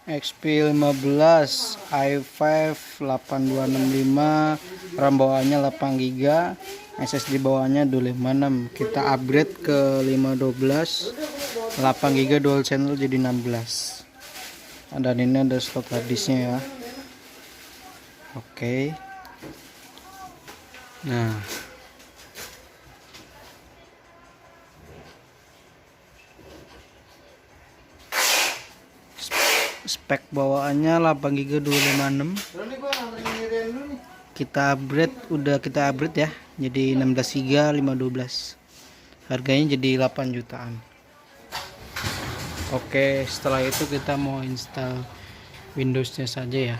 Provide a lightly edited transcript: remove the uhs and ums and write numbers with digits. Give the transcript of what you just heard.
XP 15 i5 8265, RAM bawaannya 8 GB, SSD bawaannya 256. Kita upgrade ke 512, 8 GB dual channel jadi 16. Dan ini ada slot harddisknya ya. Oke. Nah, spek bawaannya 8 GB 256. Kita upgrade ya jadi 16 GB 512. Harganya jadi 8 jutaan. Oke, setelah itu kita mau install Windowsnya saja ya.